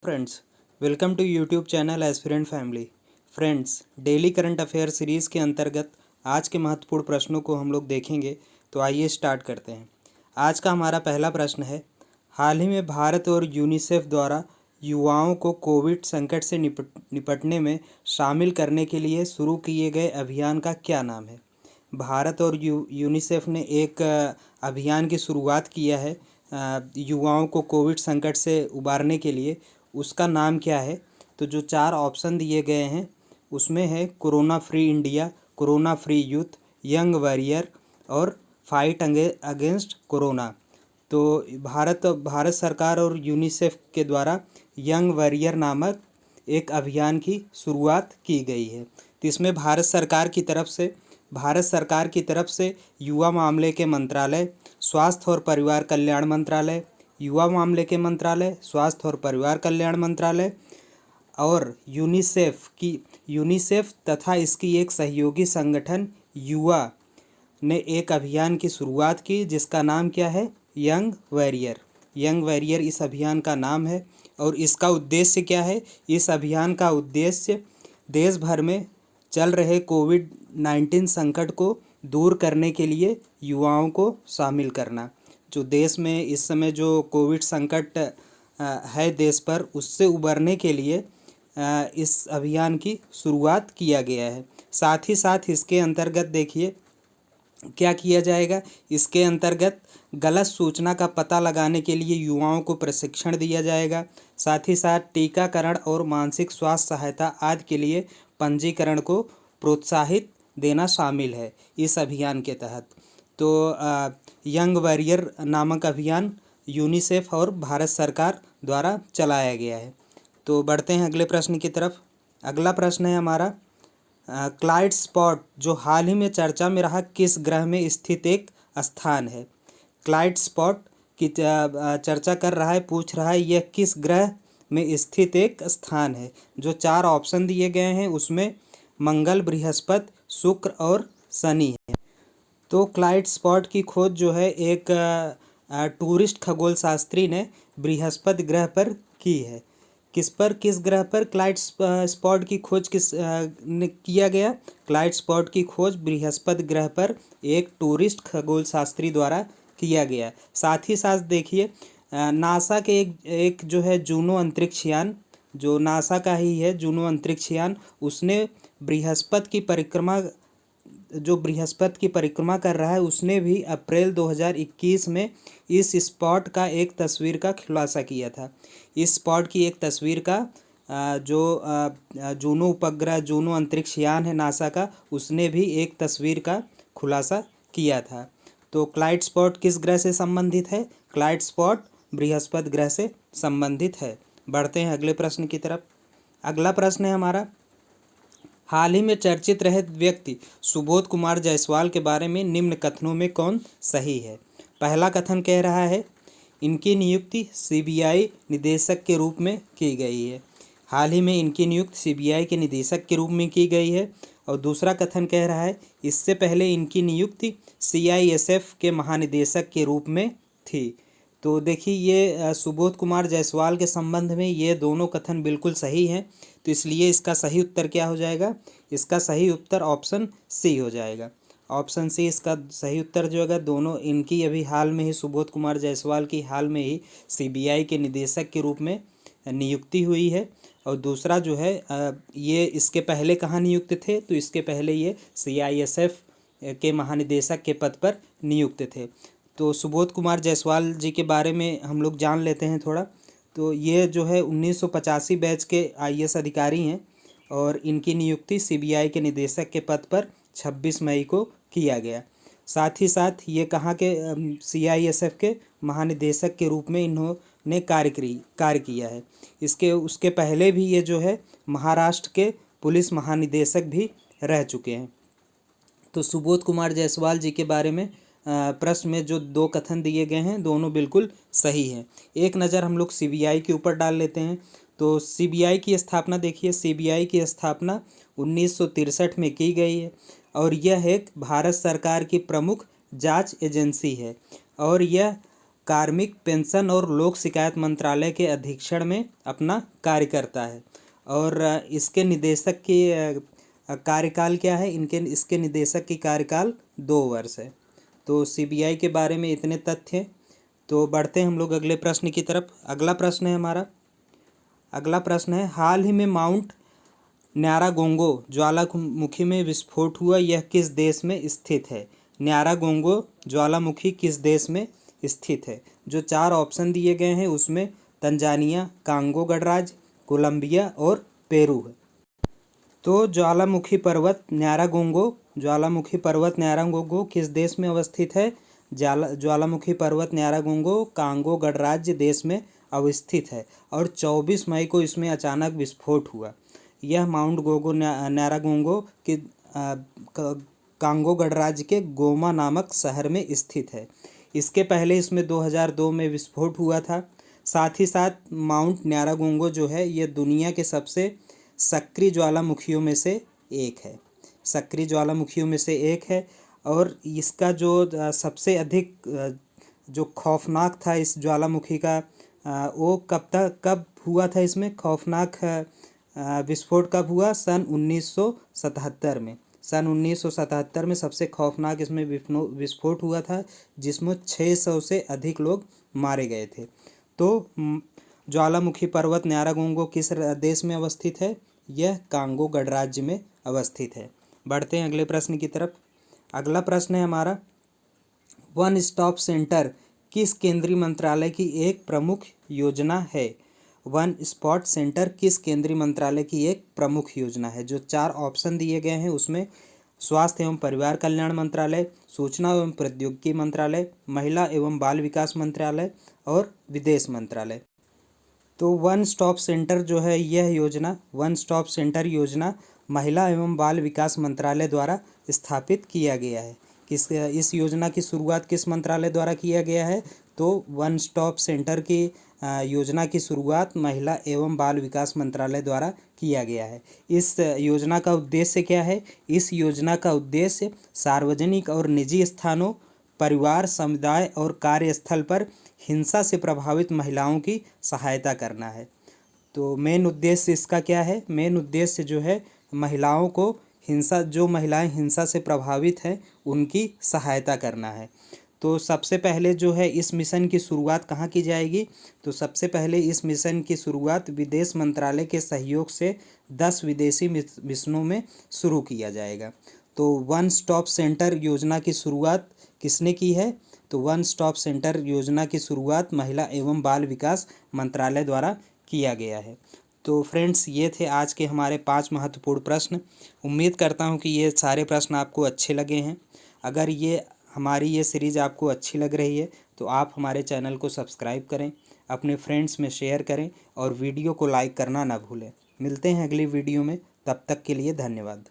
Friends, welcome to YouTube channel aspirant family. Friends, daily current affair series के अंतर्गत आज के महत्वपूर्ण प्रश्नों को हम लोग देखेंगे। तो आइए स्टार्ट करते हैं। आज का हमारा पहला प्रश्न है, हाल ही में भारत और यूनिसेफ द्वारा युवाओं को कोविड संकट से निपटने में शामिल करने के लिए शुरू किए गए अभियान का क्या नाम है? भारत और यूनिसेफ ने एक अभियान की शुरुआत किया है युवाओं को कोविड संकट से उबारने के लिए। उसका नाम क्या है? तो जो 4 ऑप्शन दिए गए हैं उसमें है corona free India, corona free youth, young warrior और फाइट अगेंस्ट कोरोना। तो भारत सरकार और यूनिसेफ के द्वारा यंग वॉरियर नामक एक अभियान की शुरुआत की गई है। तो इसमें भारत सरकार की तरफ से युवा मामले के मंत्रालय, स्वास्थ्य और परिवार कल्याण मंत्रालय, युवा मामले के मंत्रालय, स्वास्थ्य और परिवार कल्याण मंत्रालय और यूनिसेफ तथा इसकी एक सहयोगी संगठन युवा ने एक अभियान की शुरुआत की, जिसका नाम क्या है? यंग वॉरियर इस अभियान का नाम है। और इसका उद्देश्य क्या है? इस अभियान का उद्देश्य देश भर में चल रहे कोविड-19 संकट को दूर करने के लिए युवाओं को शामिल करना। जो देश में इस समय जो कोविड संकट है देश पर, उससे उबरने के लिए इस अभियान की शुरुआत किया गया है। साथ ही साथ इसके अंतर्गत देखिए क्या किया जाएगा। इसके अंतर्गत गलत सूचना का पता लगाने के लिए युवाओं को प्रशिक्षण दिया जाएगा। साथ ही साथ टीकाकरण और मानसिक स्वास्थ्य सहायता आदि के लिए पंजीकरण को प्रोत्साहित देना शामिल है इस अभियान के तहत। तो यंग वॉरियर नामक अभियान यूनिसेफ और भारत सरकार द्वारा चलाया गया है। तो बढ़ते हैं अगले प्रश्न की तरफ। अगला प्रश्न है हमारा, क्लाइड स्पॉट जो हाल ही में चर्चा में रहा किस ग्रह में स्थित एक स्थान है? क्लाइड स्पॉट की चर्चा कर रहा है, पूछ रहा है यह किस ग्रह में स्थित एक स्थान है? जो 4 ऑप्शन दिए गए हैं उसमें मंगल, बृहस्पति, शुक्र और शनि है। तो क्लाइड स्पॉट की खोज जो है एक टूरिस्ट खगोल शास्त्री ने बृहस्पति ग्रह पर की है। किस ग्रह पर क्लाइड स्पॉट की खोज ने किया गया? क्लाइड स्पॉट की खोज बृहस्पति ग्रह पर एक टूरिस्ट खगोल शास्त्री द्वारा किया गया। साथ ही साथ देखिए नासा के एक जो है जूनो अंतरिक्ष यान, जो नासा का ही है जूनो अंतरिक्ष यान, उसने बृहस्पति की परिक्रमा कर रहा है, उसने भी अप्रैल 2021 में इस स्पॉट का एक तस्वीर का खुलासा किया था। इस स्पॉट की एक तस्वीर का जो जूनो उपग्रह, जूनो अंतरिक्ष यान है नासा का, उसने भी एक तस्वीर का खुलासा किया था। तो क्लाइड स्पॉट किस ग्रह से संबंधित है? क्लाइड स्पॉट बृहस्पति ग्रह से संबंधित है। बढ़ते हैं अगले प्रश्न की तरफ। अगला प्रश्न है हमारा, हाल ही में चर्चित रहे व्यक्ति सुबोध कुमार जायसवाल के बारे में निम्न कथनों में कौन सही है? पहला कथन कह रहा है इनकी नियुक्ति सीबीआई निदेशक के रूप में की गई है। हाल ही में इनकी नियुक्ति सीबीआई के निदेशक के रूप में की गई है। और दूसरा कथन कह रहा है इससे पहले इनकी नियुक्ति सीआईएसएफ के महानिदेशक के रूप में थी। तो देखिए ये सुबोध कुमार जायसवाल के संबंध में ये दोनों कथन बिल्कुल सही हैं। तो इसलिए इसका सही उत्तर क्या हो जाएगा? इसका सही उत्तर ऑप्शन सी हो जाएगा। ऑप्शन सी इसका सही उत्तर जो होगा। दोनों इनकी अभी हाल में ही, सुबोध कुमार जायसवाल की हाल में ही सीबीआई के निदेशक के रूप में नियुक्ति हुई है। और दूसरा जो है ये इसके पहले कहाँ नियुक्त थे? तो इसके पहले ये सीआईएसएफ के महानिदेशक के पद पर नियुक्त थे। तो सुबोध कुमार जायसवाल जी के बारे में हम लोग जान लेते हैं थोड़ा। तो ये जो है 1985 बैच के आईएएस अधिकारी हैं और इनकी नियुक्ति सीबीआई के निदेशक के पद पर 26 मई को किया गया। साथ ही साथ ये कहाँ के सीआईएसएफ के महानिदेशक के रूप में इन्होंने कार्य किया है। उसके पहले भी ये जो है महाराष्ट्र के पुलिस महानिदेशक भी रह चुके हैं। तो सुबोध कुमार जायसवाल जी के बारे में प्रश्न में जो 2 कथन दिए गए हैं दोनों बिल्कुल सही हैं। एक नज़र हम लोग सीबीआई के ऊपर डाल लेते हैं। तो सीबीआई की स्थापना देखिए, सीबीआई की स्थापना 1963 में की गई है और यह एक भारत सरकार की प्रमुख जांच एजेंसी है और यह कार्मिक पेंशन और लोक शिकायत मंत्रालय के अधीक्षण में अपना कार्य करता है। और इसके निदेशक की कार्यकाल क्या है, इसके निदेशक की कार्यकाल 2 वर्ष है। तो सीबीआई के बारे में इतने तथ्य हैं। तो बढ़ते हैं हम लोग अगले प्रश्न की तरफ। अगला प्रश्न है हाल ही में माउंट न्यारागोंगो ज्वालामुखी में विस्फोट हुआ, यह किस देश में स्थित है? न्यारागोंगो ज्वालामुखी किस देश में स्थित है? जो 4 ऑप्शन दिए गए हैं उसमें तंजानिया, कांगो गणराज्य, कोलंबिया और पेरू है। तो ज्वालामुखी पर्वत न्यारागोंगो किस देश में अवस्थित है? ज्वालामुखी पर्वत न्यारागोंगो कांगो गणराज्य देश में अवस्थित है और 24 मई को इसमें अचानक विस्फोट हुआ। यह माउंट न्यारागोंगो के कांगो गणराज्य के गोमा नामक शहर में स्थित है। इसके पहले इसमें 2002 में विस्फोट हुआ था। साथ ही साथ माउंट न्यारागोंगो जो है ये दुनिया के सबसे सक्रिय ज्वालामुखियों में से एक है। और इसका जो सबसे अधिक जो खौफनाक था इस ज्वालामुखी का, वो कब हुआ था? इसमें खौफनाक विस्फोट कब हुआ? सन 1977 में। सन 1977 में सबसे खौफनाक इसमें विस्फोट हुआ था, जिसमें 600 से अधिक लोग मारे गए थे। तो ज्वालामुखी पर्वत न्यारागोंगो किस देश में अवस्थित है? यह कांगो गणराज्य में अवस्थित है। बढ़ते हैं अगले प्रश्न की तरफ। अगला प्रश्न है हमारा, वन स्टॉप सेंटर किस केंद्रीय मंत्रालय की एक प्रमुख योजना है? वन स्पॉट सेंटर किस केंद्रीय मंत्रालय की एक प्रमुख योजना है? जो 4 ऑप्शन दिए गए हैं उसमें स्वास्थ्य एवं परिवार कल्याण मंत्रालय, सूचना एवं प्रौद्योगिकी मंत्रालय, महिला एवं बाल विकास मंत्रालय और विदेश मंत्रालय। तो वन स्टॉप सेंटर जो है वन स्टॉप सेंटर योजना महिला एवं बाल विकास मंत्रालय द्वारा स्थापित किया गया है। इस योजना की शुरुआत किस मंत्रालय द्वारा किया गया है? तो वन स्टॉप सेंटर की योजना की शुरुआत महिला एवं बाल विकास मंत्रालय द्वारा किया गया है। इस योजना का उद्देश्य क्या है? इस योजना का उद्देश्य सार्वजनिक और निजी स्थानों, परिवार, समुदाय और कार्यस्थल पर हिंसा से प्रभावित महिलाओं की सहायता करना है। तो मेन उद्देश्य इसका क्या है? मेन उद्देश्य जो है महिलाओं को जो महिलाएं हिंसा से प्रभावित हैं उनकी सहायता करना है। तो सबसे पहले जो है इस मिशन की शुरुआत कहाँ की जाएगी? तो सबसे पहले इस मिशन की शुरुआत विदेश मंत्रालय के सहयोग से 10 विदेशी मिशनों में शुरू किया जाएगा। तो वन स्टॉप सेंटर योजना की शुरुआत किसने की है? तो वन स्टॉप सेंटर योजना की शुरुआत महिला एवं बाल विकास मंत्रालय द्वारा किया गया है। तो फ्रेंड्स, ये थे आज के हमारे 5 महत्वपूर्ण प्रश्न। उम्मीद करता हूँ कि ये सारे प्रश्न आपको अच्छे लगे हैं। अगर हमारी ये सीरीज़ आपको अच्छी लग रही है तो आप हमारे चैनल को सब्सक्राइब करें, अपने फ्रेंड्स में शेयर करें और वीडियो को लाइक करना ना भूलें। मिलते हैं अगली वीडियो में, तब तक के लिए धन्यवाद।